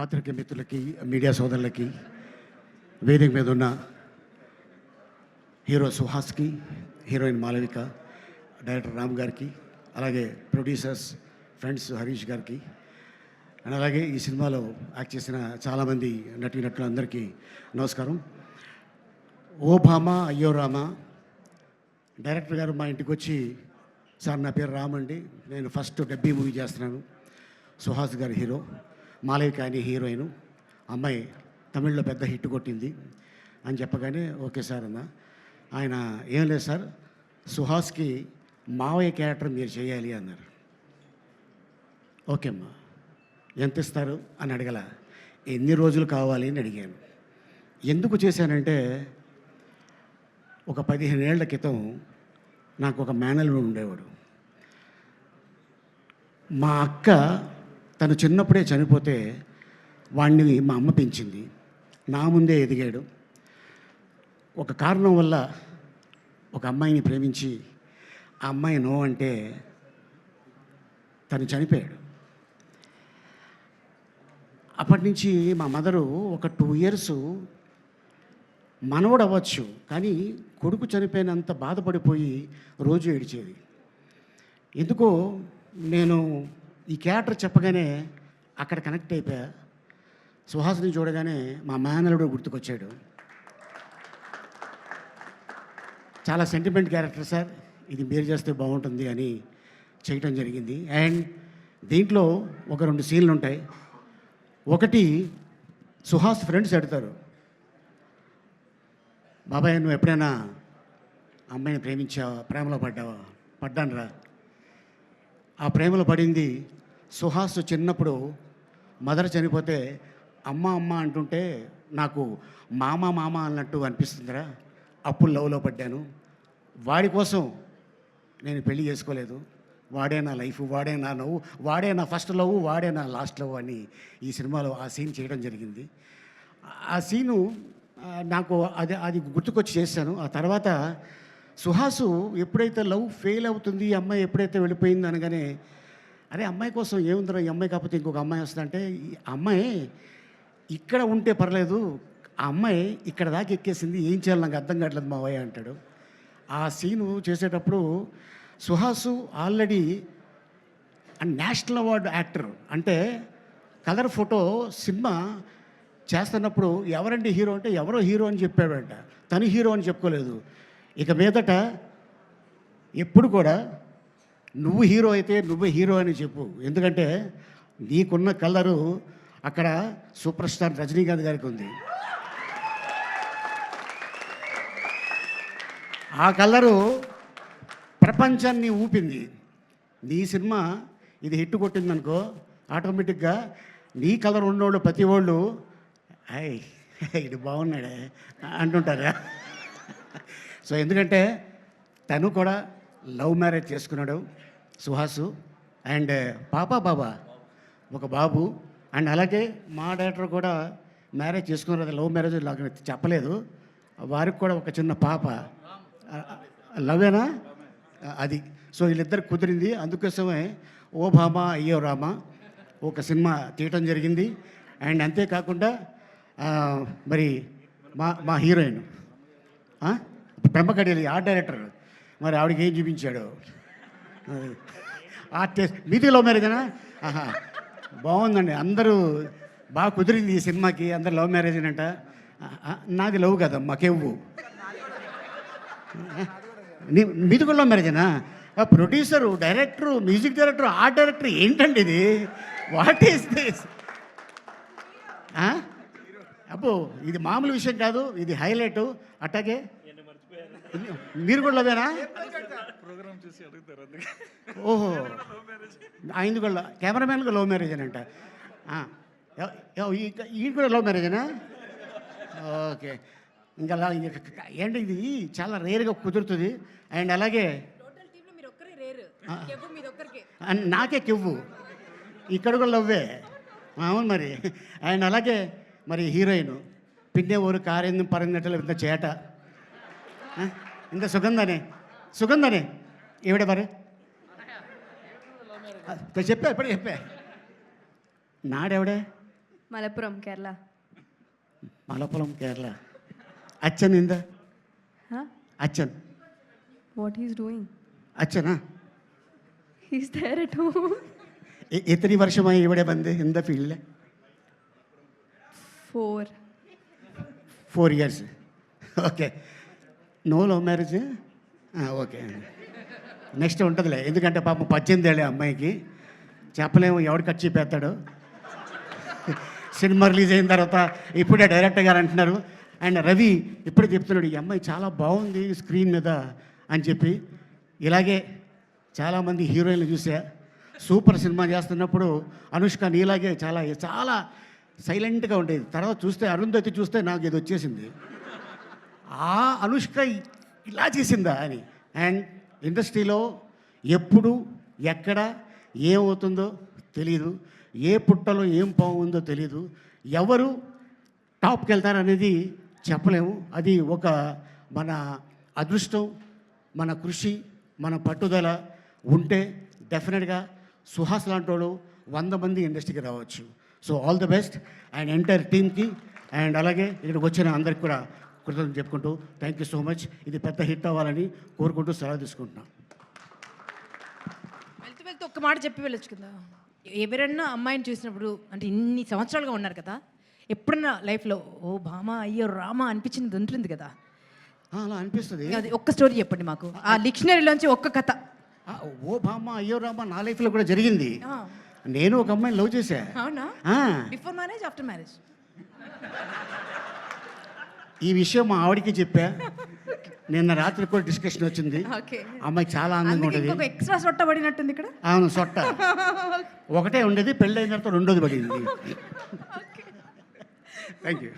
పాత్రికేయ మిత్రులకి, మీడియా సోదరులకి, వేదిక మీద ఉన్న హీరో సుహాస్కి, హీరోయిన్ మాలవిక, డైరెక్టర్ రామ్ గారికి, అలాగే ప్రొడ్యూసర్స్ ఫ్రెండ్స్ హరీష్ గారికి, అండ్ అలాగే ఈ సినిమాలో యాక్ట్ చేసిన చాలామంది నటీనటులందరికీ నమస్కారం. ఓ భామ అయ్యో రామ, డైరెక్టర్ గారు మా ఇంటికి వచ్చి, సార్ నా పేరు రామ్ అండి, నేను ఫస్ట్ డబ్బీ మూవీ చేస్తున్నాను, సుహాస్ గారి హీరో, మాలవిక అని హీరోయిన్, అమ్మాయి తమిళ్లో పెద్ద హిట్ కొట్టింది అని చెప్పగానే ఓకే సార్ అన్న. ఆయన ఏం లేదు సార్, సుహాస్కి మావయ్య క్యారెక్టర్ మీరు చేయాలి అన్నారు. ఓకే అమ్మా, ఎంత ఇస్తారు అని అడగల, ఎన్ని రోజులు కావాలి అని అడిగాను. ఎందుకు చేశానంటే, ఒక 15 ఏళ్ల క్రితం నాకు ఒక మేనల్లుడు ఉండేవాడు. మా అక్క తను చిన్నప్పుడే చనిపోతే వాడిని మా అమ్మ పెంచింది, నా ముందే ఎదిగాడు. ఒక కారణం వల్ల ఒక అమ్మాయిని ప్రేమించి ఆ అమ్మాయి నో అంటే తను చనిపోయాడు. అప్పటి నుంచి మా మదరు ఒక 2 ఇయర్స్ మనవడు అవ్వచ్చు కానీ కొడుకు చనిపోయినంత బాధపడిపోయి రోజు ఏడిచేది. ఎందుకో నేను ఈ క్యారెక్టర్ చెప్పగానే అక్కడ కనెక్ట్ అయిపోయా. సుహాస్ని చూడగానే మా మేనలుడు గుర్తుకొచ్చాడు. చాలా సెంటిమెంట్ క్యారెక్టర్ సార్, ఇది మీరు చేస్తే బాగుంటుంది అని చేయటం జరిగింది. అండ్ దీంట్లో ఒక 2 సీన్లు ఉంటాయి. ఒకటి, సుహాస్ ఫ్రెండ్స్ అడుగుతారు, బాబాయ్ నువ్వు ఎప్పుడైనా అమ్మాయిని ప్రేమించావా, ప్రేమలో పడ్డావా? పడ్డాను రా. ఆ ప్రేమలో పడింది సుహాస్ చిన్నప్పుడు మదర్ చనిపోతే అమ్మ అమ్మ అంటుంటే నాకు మామ మామ అన్నట్టు అనిపిస్తుందిరా. అప్పుడు లవ్లో పడ్డాను. వాడి కోసం నేను పెళ్లి చేసుకోలేదు, వాడే నా లైఫ్, వాడే నా నవ్వు, వాడే నా ఫస్ట్ లవ్, వాడే నా లాస్ట్ లవ్ అని ఈ సినిమాలో ఆ సీన్ చేయడం జరిగింది. ఆ సీను నాకు అది గుర్తుకొచ్చి చేశాను. ఆ తర్వాత సుహాసు ఎప్పుడైతే లవ్ ఫెయిల్ అవుతుంది, ఈ అమ్మాయి ఎప్పుడైతే వెళ్ళిపోయింది అనగానే, అరే అమ్మాయి కోసం ఏముందిరా, ఈ అమ్మాయి కాకపోతే ఇంకొక అమ్మాయి వస్తుందంటే, ఈ అమ్మాయి ఇక్కడ ఉంటే పర్లేదు, ఆ అమ్మాయి ఇక్కడ దాకా ఎక్కేసింది, ఏం చేయాలి నాకు అర్థం కావట్లేదు మావయ్య అంటాడు. ఆ సీను చేసేటప్పుడు Suhas already national award actor, అంటే కలర్ ఫోటో సినిమా చేస్తున్నప్పుడు ఎవరండి హీరో అంటే ఎవరో హీరో అని చెప్పాడంట, తను హీరో అని చెప్పుకోలేదు. ఇక మీదట ఎప్పుడు కూడా నువ్వు హీరో అయితే నువ్వే హీరో అని చెప్పు, ఎందుకంటే నీకున్న కలరు అక్కడ సూపర్ స్టార్ రజనీకాంత్ గారికి ఉంది. ఆ కలరు ప్రపంచాన్ని ఊపింది. నీ సినిమా ఇది హిట్ కొట్టిందనుకో, ఆటోమేటిక్గా నీ కలర్ ఉన్నోళ్ళు ప్రతి వాళ్ళు అయ్ ఇది బాగున్నాడే అంటుంటారా. సో ఎందుకంటే తను కూడా లవ్ మ్యారేజ్ చేసుకున్నాడు సుహాసు, అండ్ బాబా ఒక బాబు. అండ్ అలాగే మా డైరెక్టర్ కూడా మ్యారేజ్ చేసుకున్నారు, అది లవ్ మ్యారేజ్ నాకు చెప్పలేదు, వారికి కూడా ఒక చిన్న పాప. లవేనా అది. సో వీళ్ళిద్దరు కుదిరింది, అందుకోసమే ఓ భామ అయ్యో రామ ఒక సినిమా తీయటం జరిగింది. అండ్ అంతేకాకుండా మరి మా హీరోయిన్ బ్రహ్మకడియలి ఆర్ట్ డైరెక్టర్, మరి ఆవిడకి ఏం చూపించాడు, ఆర్టిస్ట్. మీది లవ్ మ్యారేజేనా? ఆహా, బాగుందండి, అందరూ బాగా కుదిరింది ఈ సినిమాకి, అందరు లవ్ మ్యారేజ్ అంట. నాది లవ్ కదమ్మా, కెవ్వు. మీది కూడా లవ్ మ్యారేజేనా? Producer, director, music director, art director, ఏంటండి ఇది? What is this? అబ్బో ఇది మామూలు విషయం కాదు, ఇది హైలైట్. అట్టాగే మీరు కూడా లవేనా? ఓహో, ఆయన కూడా కెమెరామెన్ కూడా లవ్ మ్యారేజ్ అంట. ఈయన కూడా లవ్ మ్యారేజేనా? ఓకే, ఇంకా ఏంటి ఇది చాలా రేర్గా కుదురుతుంది. అండ్ అలాగే నాకే కెవ్వు, ఇక్కడ కూడా లవ్వే. అవును మరి. అండ్ అలాగే మరి హీరోయిన్ పిన్నే ఊరు కారింది పరంగట్టలు ఇంత చేట, ఇంత సుగంధనే ఏవిడ మరి చెప్పా, ఇప్పుడే చెప్పా. నాడెవడే Malappuram, Kerala. Malappuram, Kerala. Achan in the? Huh? Achan. What he's doing? Achan, huh? He's there at home. ఎత్తని వర్షമായി ഇവിടെ ಬಂದೆ in the field? 4 years. Okay. No love marriage? Okay. Next ఉంటుందిలే, ఎందుకంటే పాపం 18 ఏళ్ళే అమ్మాయికి, చెప్పలేము ఎవడు కట్ చెప్పేస్తాడు. సినిమా రిలీజ్ అయిన తర్వాత ఇప్పుడే డైరెక్టర్ గారు అంటున్నారు, అండ్ రవి ఇప్పుడే చెప్తున్నాడు, ఈ అమ్మాయి చాలా బాగుంది స్క్రీన్ మీద అని చెప్పి. ఇలాగే చాలామంది హీరోయిన్లు చూసా, సూపర్ సినిమా చేస్తున్నప్పుడు అనుష్క నీలాగే చాలా చాలా సైలెంట్గా ఉండేది. తర్వాత చూస్తే అరుంధతి చూస్తే నాకు ఇది వచ్చేసింది, ఆ అనుష్క ఇలా చేసిందా అని. అండ్ ఇండస్ట్రీలో ఎప్పుడు ఎక్కడ ఏమవుతుందో తెలీదు, ఏ పుట్టలో ఏం బాగుందో తెలీదు, ఎవరు టాప్కి వెళ్తారనేది చెప్పలేము. అది ఒక మన అదృష్టం, మన కృషి, మన పట్టుదల ఉంటే డెఫినెట్గా సుహాస్ లాంటి వాళ్ళు 100 మంది ఇండస్ట్రీకి రావచ్చు. So all the best and entire టీమ్కి, అండ్ అలాగే ఇక్కడికి వచ్చిన అందరికి కూడా కృతజ్ఞతలు చెప్పుకుంటూ థ్యాంక్ యూ సో మచ్. ఇది పెద్ద హిట్ అవ్వాలని కోరుకుంటూ సెలవు తీసుకుంటున్నాను. వెళ్తూ ఒక్క మాట చెప్పి వెళ్ళొచ్చు కదా. ఎవరన్నా అమ్మాయిని చూసినప్పుడు, అంటే ఇన్ని సంవత్సరాలుగా ఉన్నారు కదా, ఎప్పుడన్నా లైఫ్లో ఓ భామ అయ్యో రామ అనిపించింది ఉంటుంది కదా, అలా అనిపిస్తుంది. అది ఒక్క స్టోరీ చెప్పండి మాకు, ఆ డిక్షనరీలోంచి ఒక్క కథ. ఓ బామ్మ అయ్యో రామ్మ నా లైఫ్లో కూడా జరిగింది. నేను ఒక అమ్మాయిని లవ్ చేశా. అవునా? Before marriage, after marriage? ఈ విషయం మా ఆవిడికి చెప్పా, నిన్న రాత్రి కూడా డిస్కషన్ వచ్చింది. అమ్మాయి చాలా అందంగా ఉంటుంది. ఎక్స్ట్రా సొట్ట పడినట్టుంది ఇక్కడ. అవును, సొట్ట ఒకటే ఉండేది, పెళ్ళైన తర్వాత రెండోది పడింది. Thank you.